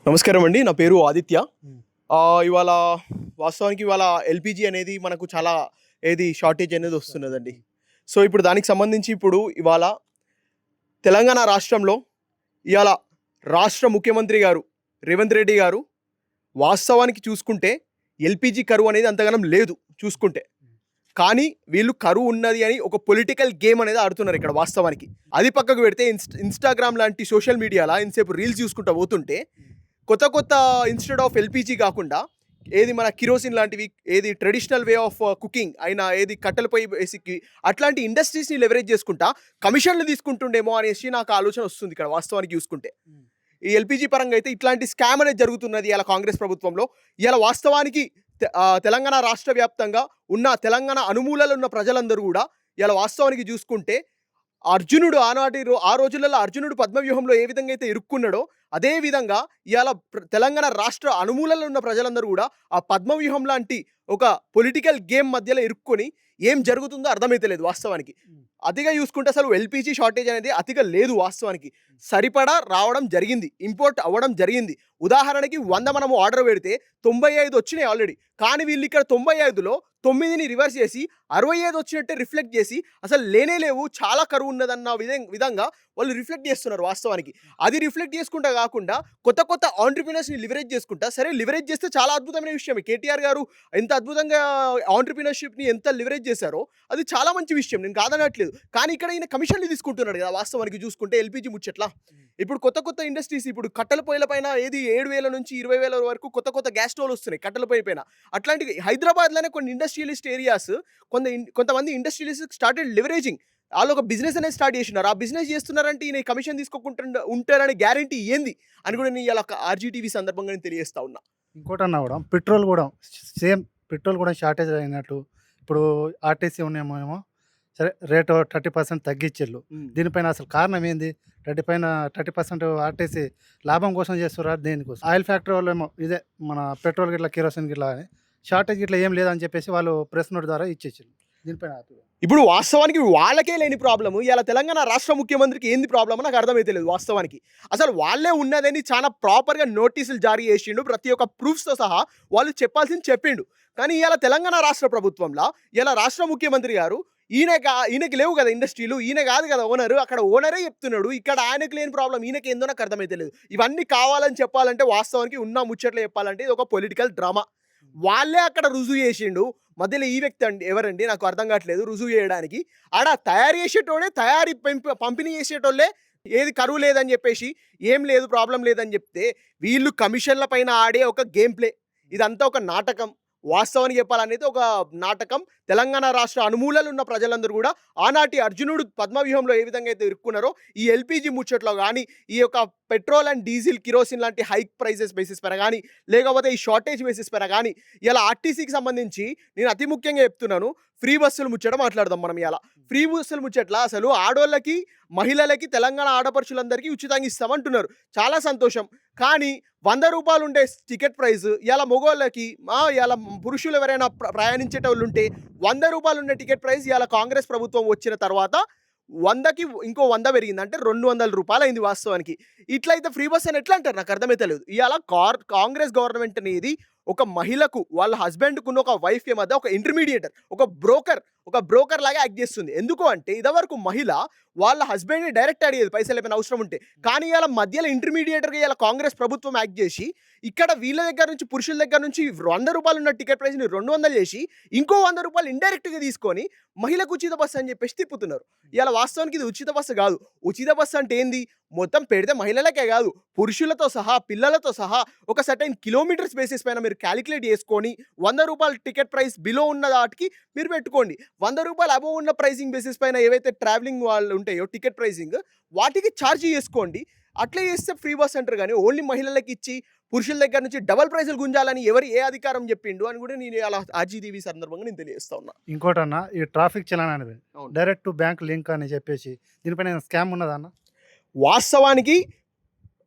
నమస్కారం అండి. నా పేరు ఆదిత్య. ఇవాళ వాస్తవానికి ఇవాళ ఎల్‌పీజీ అనేది మనకు చాలా షార్టేజ్ అనేది వస్తున్నదండి. సో, ఇప్పుడు దానికి సంబంధించి ఇవాళ తెలంగాణ రాష్ట్రంలో ఇయాల రాష్ట్ర ముఖ్యమంత్రి గారు రేవంత్ రెడ్డి గారు వాస్తవానికి చూసుకుంటే ఎల్‌పీజీ కరువు అనేది అంతగనం లేదు చూసుకుంటే. కానీ వీళ్ళు కరువు ఉన్నది అని ఒక పొలిటికల్ గేమ్ అనేది ఆడుతున్నారు ఇక్కడ వాస్తవానికి. అది పక్కకు పెడితే ఇన్‌స్టాగ్రామ్ లాంటి సోషల్ మీడియాలో ఇంతసేపు రీల్స్ చూసుకుంటా పోతుంటే కొత్త ఇన్‌స్టెడ్ ఆఫ్ ఎల్‌పీజీ కాకుండా మన కిరోసిన్ లాంటివి ట్రెడిషనల్ వే ఆఫ్ కుకింగ్ అయినా కట్టెల పొయ్యి బేసిక్‌కి అట్లాంటి ఇండస్ట్రీస్‌ని లెవరేజ్ చేసుకుంటా కమిషన్‌లు తీసుకుంటుండేమో అనేసి నాకు ఆలోచన వస్తుంది ఇక్కడ వాస్తవానికి చూసుకుంటే. ఈ ఎల్‌పీజీ పరంగా అయితే ఇట్లాంటి స్కామ్ అనేది జరుగుతున్నది ఇయాల కాంగ్రెస్ ప్రభుత్వంలో. ఇయాల వాస్తవానికి తెలంగాణ రాష్ట్ర వ్యాప్తంగా ఉన్న తెలంగాణ అనుమూలలు ఉన్న ప్రజలందరూ కూడా ఇయాల వాస్తవానికి చూసుకుంటే అర్జునుడు ఆ రోజులలో అర్జునుడు పద్మవ్యూహంలో ఏ విధంగా అయితే ఇరుక్కున్నాడో అదే విధంగా ఇవాళ తెలంగాణ రాష్ట్ర అనుమూలలో ఉన్న ప్రజలందరూ కూడా ఆ పద్మవ్యూహం లాంటి ఒక పొలిటికల్ గేమ్ మధ్యలో ఇరుక్కొని ఏం జరుగుతుందో అర్థమైతే లేదు వాస్తవానికి. అతిగా చూసుకుంటే అసలు ఎల్‌పీజీ షార్టేజ్ అనేది అతిగా లేదు వాస్తవానికి. సరిపడా రావడం జరిగింది, ఇంపోర్ట్ అవ్వడం జరిగింది. ఉదాహరణకి 100 మనము ఆర్డర్ పెడితే 95 వచ్చినాయి ఆల్రెడీ. కానీ వీళ్ళు ఇక్కడ 95లో 9ని రివర్స్ చేసి 65 వచ్చినట్టే రిఫ్లెక్ట్ చేసి అసలు లేనే లేవు, చాలా కరువు ఉన్నదన్న విధంగా వాళ్ళు రిఫ్లెక్ట్ చేస్తున్నారు వాస్తవానికి. అది రిఫ్లెక్ట్ చేసుకుంటా కాకుండా కొత్త ఆంట్రప్రినర్స్‌ని లివరేజ్ చేసుకుంటా, సరే లివరేజ్ చేస్తే చాలా అద్భుతమైన విషయమే. కేటీఆర్ గారు ఎంత అద్భుతంగా ఆంట్రప్రినర్‌షిప్‌ని ఎంత లివరేజ్ చేశారో అది చాలా మంచి విషయం, నేను కాదనట్లేదు. కానీ ఇక్కడ ఈయన కమిషన్లు తీసుకుంటున్నాడు కదా వాస్తవానికి చూసుకుంటే ఎల్‌పీజీ ముచ్చట్ల. ఇప్పుడు కొత్త ఇండస్ట్రీస్ కట్టెల పొయ్యిల పైన 7,000 నుంచి 20,000 వరకు కొత్త గ్యాస్ స్టవ్‌లు వస్తున్నాయి కట్టెల పొయ్యి పైన. అట్లాంటివి హైదరాబాద్‌లోనే కొన్ని ఇండస్ట్రియలిస్ట్ ఏరియాస్ కొంతమంది ఇండస్ట్రియలిస్ట్ స్టార్టెడ్ లివరేజింగ్. వాళ్ళు ఒక బిజినెస్ అనేది స్టార్ట్ చేసినారు. ఆ బిజినెస్ చేస్తున్నారంటే ఈయన కమిషన్ తీసుకోకుండా ఉంటారనే గ్యారంటీ ఏంది అని కూడా నేను ఇలా ఆర్జీటీవీ సందర్భంగా నేను తెలియజేస్తా ఉన్నా. ఇంకోటన్నా కూడా సేమ్ పెట్రోల్ కూడా షార్టేజ్ అయినట్టు ఇప్పుడు ఆర్టీసీ ఉన్నాయేమో సరే రేటు 30% తగ్గించిళ్ళు. దీనిపైన అసలు కారణం ఏంది? 30% ఆర్టీసీ లాభం కోసం చేస్తురా దేనికోసం? ఆయిల్ ఫ్యాక్టరీ వాళ్ళు ఏమో ఇదే మన పెట్రోల్ గిట్లా కిరోసిన్ గిట్లా షార్టేజ్ గిట్లా ఏం లేదని చెప్పేసి వాళ్ళు ప్రెస్ నోట్ ద్వారా ఇచ్చేసారు. దీనిపైన ఇప్పుడు వాస్తవానికి వాళ్ళకే లేని ప్రాబ్లము ఇలా తెలంగాణ రాష్ట్ర ముఖ్యమంత్రికి ఏంది ప్రాబ్లమ్ నాకు అర్థమైతే లేదు వాస్తవానికి. అసలు వాళ్ళే ఉన్నదని చాలా ప్రాపర్గా నోటీసులు జారీ చేసిండు, ప్రతి ఒక్క ప్రూఫ్స్తో సహా వాళ్ళు చెప్పాల్సింది చెప్పిండు. కానీ ఇలా తెలంగాణ రాష్ట్ర ప్రభుత్వంలో ఇలా రాష్ట్ర ముఖ్యమంత్రి గారు ఈయనకి లేవు కదా ఇండస్ట్రీలు, ఈయన కాదు కదా ఓనరు, అక్కడ ఓనరే చెప్తున్నాడు. ఇక్కడ ఆయనకు లేని ప్రాబ్లం ఈయనకి ఏందో నాకు అర్థమైతే లేదు. ఇవన్నీ కావాలని చెప్పాలంటే వాస్తవానికి ఉన్న ముచ్చట్లు చెప్పాలంటే ఇది ఒక పొలిటికల్ డ్రామా. వాళ్ళే అక్కడ రుజువు చేసిండు. మధ్యలో ఈ వ్యక్తి ఎవరండి నాకు అర్థం కావట్లేదు రుజువు చేయడానికి. ఆడ తయారు చేసేటోడే పంపిణీ చేసేటోళ్ళే కరువు లేదని చెప్పేసి ఏం లేదు ప్రాబ్లం లేదని చెప్తే వీళ్ళు కమిషన్ల పైన ఆడే ఒక గేమ్ ప్లే. ఇదంతా ఒక నాటకం. వాస్తవానికి చెప్పాలనేది ఒక నాటకం. తెలంగాణ రాష్ట్ర అనుమూలలు ఉన్న ప్రజలందరూ కూడా ఆనాటి అర్జునుడు పద్మవ్యూహంలో ఏ విధంగా అయితే ఇరుక్కున్నారో ఈ ఎల్‌పీజీ ముచ్చట్లో కానీ ఈ యొక్క పెట్రోల్ అండ్ డీజిల్ కిరోసిన్ లాంటి హైక్ ప్రైజెస్ బేసిస్ పైన కానీ లేకపోతే ఈ షార్టేజ్ బేసిస్ పైన కానీ ఇలా ఆర్టీసీకి సంబంధించి నేను అతి ముఖ్యంగా చెప్తున్నాను, ఫ్రీ బస్సులు ముచ్చట మాట్లాడదాం మనం. ఇలా ఫ్రీ బస్సులు ముచ్చట్ల అసలు ఆడోళ్ళకి మహిళలకి తెలంగాణ ఆడపడుచులందరికీ ఉచితంగా ఇస్తామంటున్నారు, చాలా సంతోషం. కానీ 100 రూపాయలు ఉండే టికెట్ ప్రైస్ ఇలా మగోళ్ళకి ఇలా పురుషులు ఎవరైనా ప్రయాణించేటోళ్ళు ఉంటే 100 రూపాయలు ఉండే టికెట్ ప్రైస్ ఇలా కాంగ్రెస్ ప్రభుత్వం వచ్చిన తర్వాత 100కి ఇంకో 100 పెరిగింది, అంటే 200 రూపాయలు అయింది వాస్తవానికి. ఇట్లయితే ఫ్రీ బస్ అని ఎట్లా అంటారు నాకు అర్థమైతే లేదు. ఇవాళ కాంగ్రెస్ గవర్నమెంట్ అనేది ఒక మహిళకు వాళ్ళ హస్బెండ్కున్న ఒక వైఫ్ మధ్య ఒక ఇంటర్మీడియేటర్, ఒక బ్రోకర్ లాగా యాక్ట్ చేస్తుంది. ఎందుకు అంటే ఇదివరకు మహిళ వాళ్ళ హస్బెండ్ని డైరెక్ట్ అడిగేది పైసలు ఏమైనా అవసరం ఉంటే. కానీ ఇలా మధ్యలో ఇంటర్మీడియేటర్గా ఇలా కాంగ్రెస్ ప్రభుత్వం యాక్ట్ చేసి ఇక్కడ వీళ్ళ దగ్గర నుంచి పురుషుల దగ్గర నుంచి 100 రూపాయలు ఉన్న టికెట్ ప్రైస్ని 200 చేసి ఇంకో 100 రూపాయలు ఇండైరెక్ట్గా తీసుకొని మహిళకు ఉచిత బస్సు అని చెప్పేసి తిప్పుతున్నారు. ఇలా వాస్తవానికి ఇది ఉచిత బస్సు కాదు. ఉచిత బస్సు అంటే ఏంది? మొత్తం పెడితే మహిళలకే కాదు పురుషులతో సహా పిల్లలతో సహా ఒక సర్టైన్ కిలోమీటర్స్ బేసిస్ పైన మీరు క్యాలిక్యులేట్ చేసుకొని 100 రూపాయలు టికెట్ ప్రైస్ బిలో ఉన్న వాటికి మీరు పెట్టుకోండి. 100 రూపాయలు అబోవ్ ఉన్న ప్రైసింగ్ బేసిస్ పైన ఏవైతే ట్రావెలింగ్ వాళ్ళు ఉంటాయో టికెట్ ప్రైసింగ్ వాటికి ఛార్జ్ చేసుకోండి. అట్లా చేస్తే ఫ్రీ బస్ అంటారు. కానీ ఓన్లీ మహిళలకు ఇచ్చి పురుషుల దగ్గర నుంచి డబల్ ప్రైజులు గుంజాలని ఏ అధికారం చెప్పిండు అని కూడా నేను అలా ఆర్జీటీవీ సందర్భంగా నేను తెలియజేస్తా ఉన్నా. ఇంకోటన్నా ఈ ట్రాఫిక్ చలాన్ అనేది డైరెక్ట్ టు బ్యాంక్ లింక్ అని చెప్పేసి దీనిపైన స్కామ్ ఉన్నదన్న? వాస్తవానికి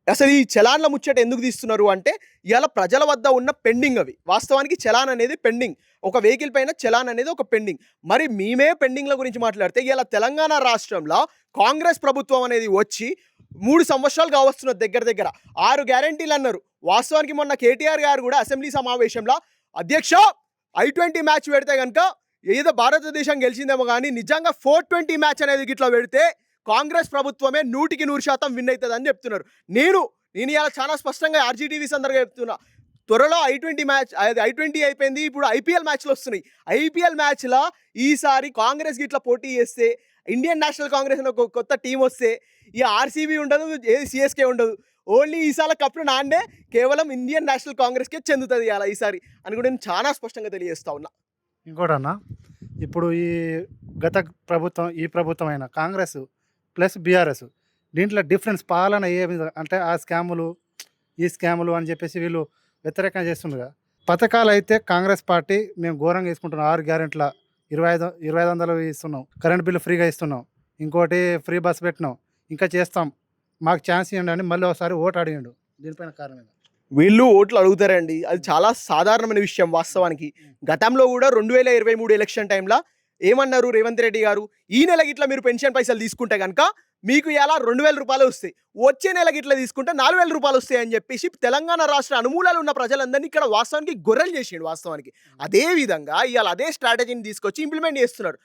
అసలు ఈ చలాన్ల ముచ్చట ఎందుకు తీస్తున్నారు అంటే ఇవాళ ప్రజల వద్ద ఉన్న పెండింగ్ అవి. వాస్తవానికి చలాన్ అనేది పెండింగ్, ఒక వెహికల్ పైన చలాన్ అనేది ఒక పెండింగ్. మరి మేమే పెండింగ్ల గురించి మాట్లాడితే ఇవాళ తెలంగాణ రాష్ట్రంలో కాంగ్రెస్ ప్రభుత్వం అనేది వచ్చి 3 సంవత్సరాలు కావస్తున్నది దగ్గర దగ్గర 6 గ్యారంటీలు అన్నారు. వాస్తవానికి మొన్న కేటీఆర్ గారు కూడా అసెంబ్లీ సమావేశంలో అధ్యక్ష I-20 మ్యాచ్ పెడితే గనుక ఏదో భారతదేశం గెలిచిందేమో కానీ నిజంగా 420 మ్యాచ్ అనేది గిట్లా పెడితే కాంగ్రెస్ ప్రభుత్వమే 100% విన్ అవుతుందని చెప్తున్నారు. నేను ఇలా చాలా స్పష్టంగా ఆర్జీటీవీ సందర్భంగా చెప్తున్నా. త్వరలో I-20 మ్యాచ్, అది I-20 అయిపోయింది, ఇప్పుడు ఐపీఎల్ మ్యాచ్లు వస్తున్నాయి. ఐపీఎల్ మ్యాచ్లో ఈసారి కాంగ్రెస్ గిట్లా పోటీ చేస్తే, ఇండియన్ నేషనల్ కాంగ్రెస్ అని ఒక కొత్త టీం వస్తే, ఈ ఆర్సీబీ ఉండదు, ఏది సిఎస్కే ఉండదు. ఓన్లీ ఈసారి కప్పు నాన్నే కేవలం ఇండియన్ నేషనల్ కాంగ్రెస్కే చెందుతుంది అలా ఈసారి అని కూడా నేను చాలా స్పష్టంగా తెలియజేస్తా ఉన్నా. ఇంకోటన్నా, ఇప్పుడు ఈ గత ప్రభుత్వం, ఈ ప్రభుత్వం అయిన కాంగ్రెస్ ప్లస్ బీఆర్ఎస్, దీంట్లో డిఫరెన్స్ పాలన ఏ విధంగా అంటే ఆ స్కాములు ఈ స్కాములు అని చెప్పేసి వీళ్ళు వ్యతిరేకంగా చేస్తుండగా, పథకాలు అయితే కాంగ్రెస్ పార్టీ మేము ఘోరంగా తీసుకుంటున్నాం. 6 గ్యారెంట్ల 2500 ఇస్తున్నాం, కరెంట్ బిల్లు ఫ్రీగా ఇస్తున్నాం, ఇంకోటి ఫ్రీ బస్ పెట్టినాం, ఇంకా చేస్తాం, మాకు ఛాన్స్ ఇవ్వండి అని మళ్ళీ ఒకసారి ఓటు అడిగిండు. దీనిపైన కారణం వీళ్ళు ఓట్లు అడుగుతారండి, అది చాలా సాధారణమైన విషయం. వాస్తవానికి గతంలో కూడా 2023 ఎలక్షన్ టైంలో ఏమన్నారు రేవంత్ రెడ్డి గారు, ఈ నెల గిట్లా మీరు పెన్షన్ పైసలు తీసుకుంటే కనుక మీకు ఇలా 2000 రూపాయలు వస్తాయి, వచ్చే నెల గిట్లా తీసుకుంటే 4000 రూపాయలు వస్తాయి అని చెప్పేసి తెలంగాణ రాష్ట్ర అనుమూలాలు ఉన్న ప్రజలందరినీ ఇక్కడ వాస్తవానికి గొర్రెలు చేసిండు. వాస్తవానికి అదే విధంగా ఇవాళ అదే స్ట్రాటజీని తీసుకొచ్చి ఇంప్లిమెంట్ చేస్తున్నారు.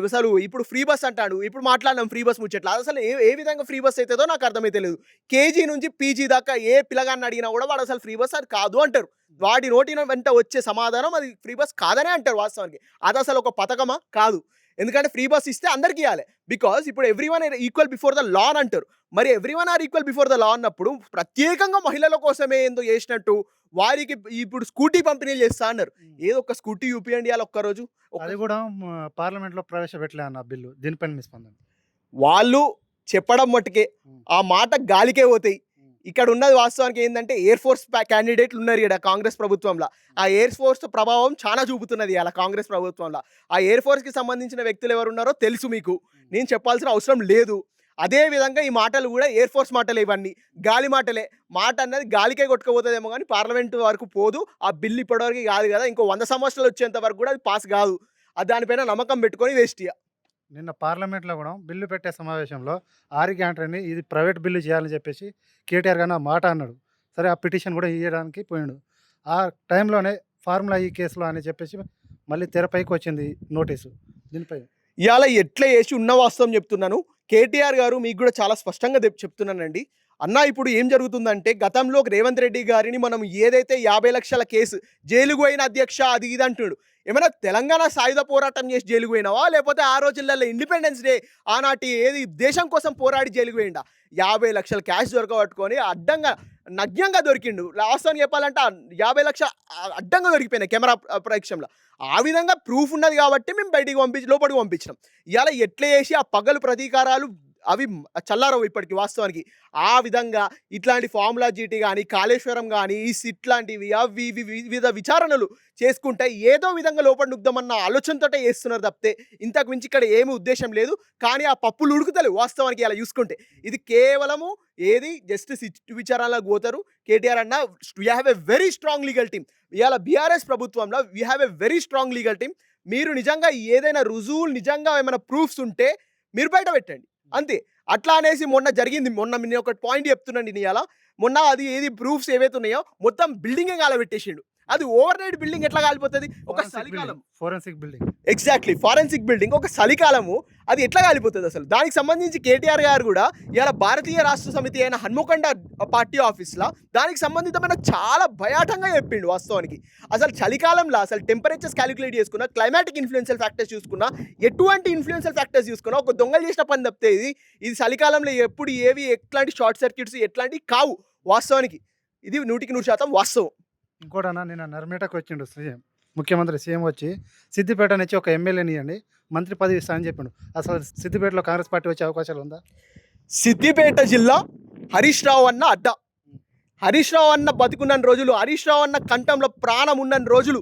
అసలు ఇప్పుడు ఫ్రీ బస్ అంటాడు, ఇప్పుడు మాట్లాడినాం ఫ్రీ బస్ ముచ్చట్లా, అసలు ఏ విధంగా ఫ్రీ బస్ అవుతుందో నాకు అర్థమైతే లేదు. కేజీ నుంచి పీజీ దాకా ఏ పిల్లగాన్ని అడిగినా కూడా వాడు అసలు ఫ్రీ బస్ అది కాదు అంటారు. వాడి నోటిన వెంట వచ్చే సమాధానం అది ఫ్రీ బస్ కాదనే అంటారు. వాస్తవానికి అది అసలు ఒక పథకమా కాదు. ఎందుకంటే ఫ్రీ బస్ ఇస్తే అందరికీ ఇవ్వాలి. బికాస్ ఇప్పుడు everyone equal before the law అని అంటారు. మరి everyone are equal before the law అన్నప్పుడు ప్రత్యేకంగా మహిళల కోసమే ఏందో చేసినట్టు వారికి ఇప్పుడు స్కూటీ పంపిణీలు చేస్తా అన్నారు. ఏదో ఒక స్కూటీ చూపియండి అలా ఒక్కరోజు. అది కూడా పార్లమెంట్లో ప్రవేశపెట్టలే అన్న బిల్లు. దీనిపైన మీ స్పందన? వాళ్ళు చెప్పడం మట్టుకే ఆ మాట గాలికే పోతాయి. ఇక్కడ ఉన్నది వాస్తవానికి ఏంటంటే ఎయిర్ ఫోర్స్ క్యాండిడేట్లు ఉన్నారు ఇక్కడ కాంగ్రెస్ ప్రభుత్వంలో. ఆ ఎయిర్ ఫోర్స్ ప్రభావం చాలా చూపుతున్నది అలా కాంగ్రెస్ ప్రభుత్వంలో. ఆ ఎయిర్ ఫోర్స్కి సంబంధించిన వ్యక్తులు ఎవరు ఉన్నారో తెలుసు మీకు, నేను చెప్పాల్సిన అవసరం లేదు. అదే విధంగా ఈ మాటలు కూడా ఎయిర్ ఫోర్స్ మాటలే, ఇవన్నీ గాలి మాటలే. మాట అన్నది గాలికే కొట్టుకుపోతుందేమో కానీ పార్లమెంటు వరకు పోదు. ఆ బిల్లు ఇప్పటివరకు కాదు కదా, ఇంకో 100 సంవత్సరాలు వచ్చేంత వరకు కూడా అది పాస్ కాదు. అది దానిపైన నమ్మకం పెట్టుకొని వేస్ట్. నిన్న పార్లమెంట్లో కూడా బిల్లు పెట్టే సమావేశంలో 6 గ్యారంటీని ఇది ప్రైవేట్ బిల్లు చేయాలని చెప్పేసి కేటీఆర్ గారు ఆ మాట అన్నాడు. సరే, ఆ పిటిషన్ కూడా ఇవ్వడానికి పోయాడు. ఆ టైంలోనే ఫార్ములా ఈ కేసులో అని చెప్పేసి మళ్ళీ తెరపైకి వచ్చింది నోటీసు. దీనిపై ఇవాళ ఎట్లా చేసి ఉన్న వాస్తవం చెప్తున్నాను. కేటీఆర్ గారు మీకు కూడా చాలా స్పష్టంగా చెప్తున్నానండి. అన్న ఇప్పుడు ఏం జరుగుతుందంటే, గతంలో రేవంత్ రెడ్డి గారిని మనం ఏదైతే 50 లక్షల కేసు జైలుకు పోయిన అధ్యక్ష అది ఇది అంటున్నాడు. ఏమైనా తెలంగాణ సాయుధ పోరాటం చేసి జైలుకు పోయినావా, లేకపోతే ఆ రోజులలో ఇండిపెండెన్స్ డే ఆనాటి ఏది దేశం కోసం పోరాడి జైలుకు పోయిండా? 50 లక్షల క్యాష్ దొరకబట్టుకొని అడ్డంగా నగ్నంగా దొరికిండు. వాస్తవాన్ని చెప్పాలంటే 50 లక్షలు అడ్డంగా దొరికిపోయినాయి కెమెరా ప్రేక్షంలో. ఆ విధంగా ప్రూఫ్ ఉన్నది కాబట్టి మేము బయటికి లోపలికి పంపించినాం. ఇవాళ ఎట్లా చేసి ఆ పగలు ప్రతీకారాలు అవి చల్లారవు ఇప్పటికి వాస్తవానికి. ఆ విధంగా ఇట్లాంటి ఫార్ములా జీటీ కానీ, కాళేశ్వరం కానీ, ఇట్లాంటివి అవి వివిధ విచారణలు చేసుకుంటే ఏదో విధంగా లోపల నుగ్దామన్న ఆలోచనతోటే చేస్తున్నారు తప్పితే ఇంతకు మించి ఇక్కడ ఏమీ ఉద్దేశం లేదు. కానీ ఆ పప్పులు ఉడుకుతలేవు వాస్తవానికి అలా చూసుకుంటే. ఇది కేవలము ఏది జస్ట్ విచారణలకు పోతారు. కేటీఆర్ అన్న we have a very strong legal team. ఇవాళ బీఆర్ఎస్ ప్రభుత్వంలో we have a very strong legal team. మీరు నిజంగా ఏదైనా రుజువులు నిజంగా ఏమైనా ప్రూఫ్స్ ఉంటే మీరు బయట పెట్టండి అంతే. అట్లా అనేసి మొన్న జరిగింది. నేను ఒక పాయింట్ చెప్తున్నాండి. ఇవాళ మొన్న అది ఏది ప్రూఫ్స్ ఏవైతే ఉన్నాయో మొత్తం బిల్డింగే కాలబెట్టేసిండు. అది ఓవర్ నైట్ బిల్డింగ్ ఎట్లా కాలిపోతుంది? ఒక చలికాలం, forensic building, exactly forensic building ఒక చలికాలము అది ఎట్లా కాలిపోతుంది అసలు? దానికి సంబంధించి కేటీఆర్ గారు కూడా ఇలా భారతీయ రాష్ట్ర సమితి అయిన హన్మకొండ పార్టీ ఆఫీస్లో దానికి సంబంధితమైన చాలా భయాటంగా చెప్పిండు. వాస్తవానికి అసలు చలికాలంలో అసలు టెంపరేచర్స్ క్యాలిక్యులేట్ చేసుకున్నా, క్లైమాటిక్ ఇన్ఫ్లుయెన్షియల్ ఫ్యాక్టర్స్ చూసుకున్నా, ఎటువంటి ఇన్ఫ్లుయెన్షియల్ ఫ్యాక్టర్స్ చూసుకున్నా ఒక దొంగలు చేసిన పని తప్పితే ఇది చలికాలంలో ఎప్పుడు ఏవి ఎట్లాంటి షార్ట్ సర్క్యూట్స్ ఎట్లాంటివి కావు. వాస్తవానికి ఇది 100% వాస్తవం. ఇంకోటన్నా, నిన్న నర్మేటకు వచ్చిండు సీఎం, ముఖ్యమంత్రి సీఎం వచ్చి సిద్దిపేట నుంచి ఒక ఎమ్మెల్యేని ఇవ్వండి, మంత్రి పదవి ఇస్తా అని చెప్పిండు. అసలు సిద్దిపేటలో కాంగ్రెస్ పార్టీ వచ్చే అవకాశాలు ఉందా? సిద్దిపేట జిల్లా హరీష్ రావు అన్న అడ్డ. హరీష్ రావు అన్న బతుకున్న రోజులు, హరీష్ రావు అన్న కంఠంలో ప్రాణం ఉన్న రోజులు.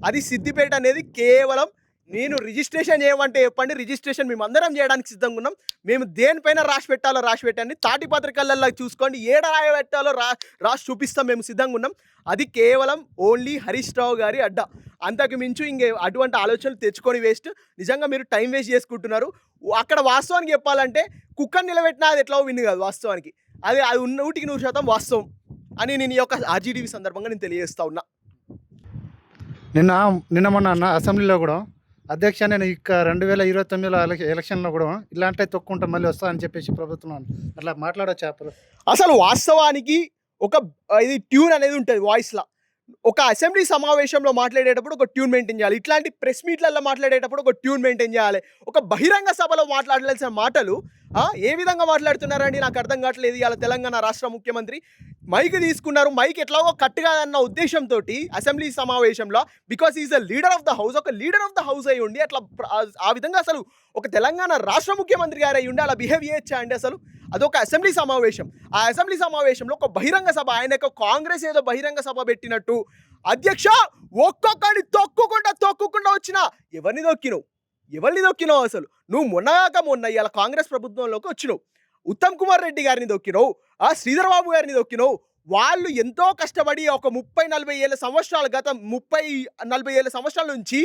అది సిద్దిపేట అనేది కేవలం నేను రిజిస్ట్రేషన్ చేయమంటే చెప్పండి, రిజిస్ట్రేషన్ మేము అందరం చేయడానికి సిద్ధంగా ఉన్నాం. మేము దేనిపైన రాసి పెట్టాలో రాసి పెట్టండి, తాటి పత్రికలలో చూసుకోండి, ఏడ రాయ పెట్టాలో రాసి చూపిస్తాం, మేము సిద్ధంగా ఉన్నాం. అది కేవలం ఓన్లీ హరీష్ రావు గారి అడ్డ. అంతకు మించు ఇంకే అటువంటి ఆలోచనలు తెచ్చుకొని వేస్ట్. నిజంగా మీరు టైం వేస్ట్ చేసుకుంటున్నారు. అక్కడ వాస్తవానికి చెప్పాలంటే కుక్కని నిలబెట్టినా అది ఎట్లా విన్ కాదు వాస్తవానికి. అది 100% వాస్తవం అని నేను ఈ యొక్క ఆర్జీడీవీ సందర్భంగా నేను తెలియజేస్తా ఉన్నా. నిన్న నిన్న మొన్న అన్న అసెంబ్లీలో కూడా అధ్యక్ష నేను ఇక 2029లో ఎలక్షన్లో కూడా ఇలాంటి తొక్కుంటా మళ్ళీ వస్తా అని చెప్పేసి ప్రభుత్వం అట్లా మాట్లాడొచ్చా? అసలు వాస్తవానికి ఒక ఇది ట్యూన్ అనేది ఉంటుంది వాయిస్‌లా. ఒక అసెంబ్లీ సమావేశంలో మాట్లాడేటప్పుడు ఒక ట్యూన్ మెయింటైన్ చేయాలి. ఇట్లాంటి ప్రెస్ మీట్‌లలో మాట్లాడేటప్పుడు ఒక ట్యూన్ మెయింటైన్ చేయాలి. ఒక బహిరంగ సభలో మాట్లాడాల్సిన మాటలు ఏ విధంగా మాట్లాడుతున్నారండి నాకు అర్థం కావట్లేదు. ఇవాళ తెలంగాణ రాష్ట్ర ముఖ్యమంత్రి మైక్ తీసుకున్నారు. మైక్ ఎట్లాగో కట్ కాదన్న ఉద్దేశంతోటి అసెంబ్లీ సమావేశంలో because is the leader of the house, ఒక లీడర్ ఆఫ్ ద హౌస్ అయి ఉండి అట్లా ఆ విధంగా అసలు ఒక తెలంగాణ రాష్ట్ర ముఖ్యమంత్రి గారు అయి ఉండి అలా బిహేవ్ చేయొచ్చా అండి అసలు? అదొక అసెంబ్లీ సమావేశం. ఆ అసెంబ్లీ సమావేశంలో ఒక బహిరంగ సభ, ఆయనకు కాంగ్రెస్ ఏదో బహిరంగ సభ పెట్టినట్టు అధ్యక్ష ఒక్కొక్కడిని తొక్కుకుండా వచ్చిన ఎవరిని దొక్కినావు అసలు? నువ్వు మొన్న ఇవాళ కాంగ్రెస్ ప్రభుత్వంలోకి వచ్చినావు. ఉత్తమ్ కుమార్ రెడ్డి గారిని దొక్కినావు, శ్రీధర్ బాబు గారిని దొక్కినావు. వాళ్ళు ఎంతో కష్టపడి ఒక 30-40 ఏళ్ళ సంవత్సరాలు, గత 30-40 ఏళ్ళ సంవత్సరాల నుంచి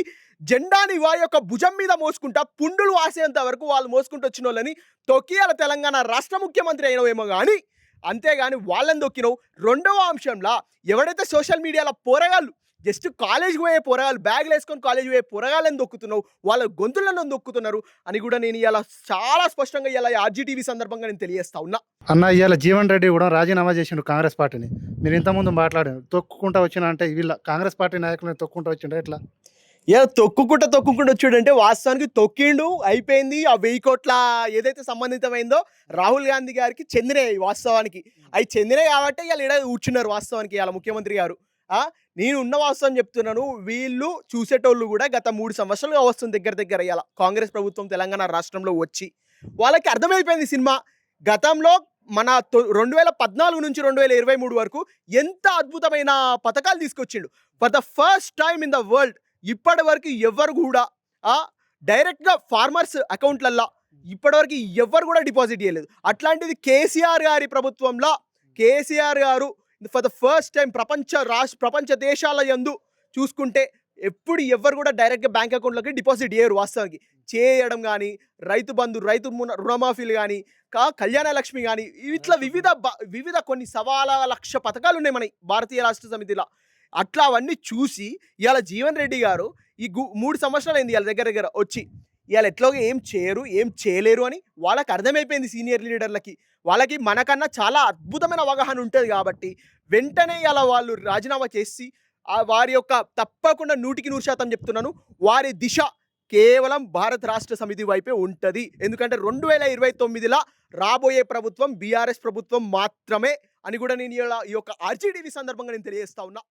జెండాని వారి యొక్క భుజం మీద మోసుకుంటా పుండులు వాసేంత వరకు వాళ్ళు మోసుకుంటూ వచ్చిన వాళ్ళని తొక్కి అలా తెలంగాణ రాష్ట్ర ముఖ్యమంత్రి అయినవేమో కానీ, అంతేగాని వాళ్ళని దొక్కినావు. రెండవ అంశంలో ఎవడైతే సోషల్ మీడియాలో పోరగాళ్ళు జస్ట్ కాలేజ్కి పోయే పోరగాళ్ళు, బ్యాగులు వేసుకొని కాలేజ్కి పోయే పోరగాళ్ళని దొక్కుతున్నావు, వాళ్ళ గొంతులను దొక్కుతున్నారు అని కూడా నేను ఇలా చాలా స్పష్టంగా ఇలా ఆర్జీటీవీ సందర్భంగా నేను తెలియజేస్తా ఉన్నా. అన్న ఇవాళ జీవన్ రెడ్డి కూడా రాజీనామా చేసిండు కాంగ్రెస్ పార్టీని. మీరు ఇంతకుముందు మాట్లాడారు తొక్కుకుంటా వచ్చిన అంటే వీళ్ళ కాంగ్రెస్ పార్టీ నాయకులను తొక్కుంటా వచ్చిండ ఎట్లా? తొక్కుకుంటా వచ్చాడంటే వాస్తవానికి తొక్కిండు, అయిపోయింది. ఆ 1000 కోట్ల ఏదైతే సంబంధితమైందో రాహుల్ గాంధీ గారికి చెందినవి వాస్తవానికి. అవి చెందినవి కాబట్టి ఇలా ఈడ కూర్చున్నారు వాస్తవానికి ఇలా ముఖ్యమంత్రి గారు. నేను ఉన్న వాస్తవం చెప్తున్నాను. వీళ్ళు చూసేటోళ్ళు కూడా గత 3 సంవత్సరాలుగా వస్తుంది దగ్గర ఇలా కాంగ్రెస్ ప్రభుత్వం తెలంగాణ రాష్ట్రంలో వచ్చి వాళ్ళకి అర్థమైపోయింది సినిమా. గతంలో మన 2014 నుంచి 2023 వరకు ఎంత అద్భుతమైన పథకాలు తీసుకొచ్చిండు. For the first time in the world ఇప్పటి వరకు ఎవరు కూడా డైరెక్ట్గా ఫార్మర్స్ అకౌంట్లల్లో ఇప్పటివరకు ఎవరు కూడా డిపాజిట్ చేయలేదు. అట్లాంటిది కేసీఆర్ గారి ప్రభుత్వంలో కేసీఆర్ గారు ఫర్ ద ఫస్ట్ టైం ప్రపంచ దేశాల యందు చూసుకుంటే ఎప్పుడు ఎవరు కూడా డైరెక్ట్గా బ్యాంక్ అకౌంట్లోకి డిపాజిట్ చేయరు. వాస్తవానికి చేయడం కానీ, రైతు బంధు, రుణమాఫీలు కానీ, కళ్యాణ లక్ష్మి కానీ, ఇట్లా వివిధ కొన్ని 1,00,000 పథకాలు ఉన్నాయి మన భారతీయ రాష్ట్ర సమితిలో. అట్లా అవన్నీ చూసి ఇవాళ జీవన్ రెడ్డి గారు ఈ 3 సంవత్సరాలు అయింది ఇవాళ దగ్గర వచ్చి ఇవాళ ఎట్లాగో ఏం చేయరు, ఏం చేయలేరు అని వాళ్ళకి అర్థమైపోయింది. సీనియర్ లీడర్లకి వాళ్ళకి మనకన్నా చాలా అద్భుతమైన అవగాహన ఉంటుంది కాబట్టి వెంటనే ఇలా వాళ్ళు రాజీనామా చేసి వారి యొక్క తప్పకుండా 100% చెప్తున్నాను, వారి దిశ కేవలం భారత రాష్ట్ర సమితి వైపే ఉంటుంది. ఎందుకంటే 2029లో రాబోయే ప్రభుత్వం బీఆర్ఎస్ ప్రభుత్వం మాత్రమే అని కూడా నేను ఈ యొక్క ఆర్జీటీవీ సందర్భంగా నేను తెలియజేస్తా ఉన్నా.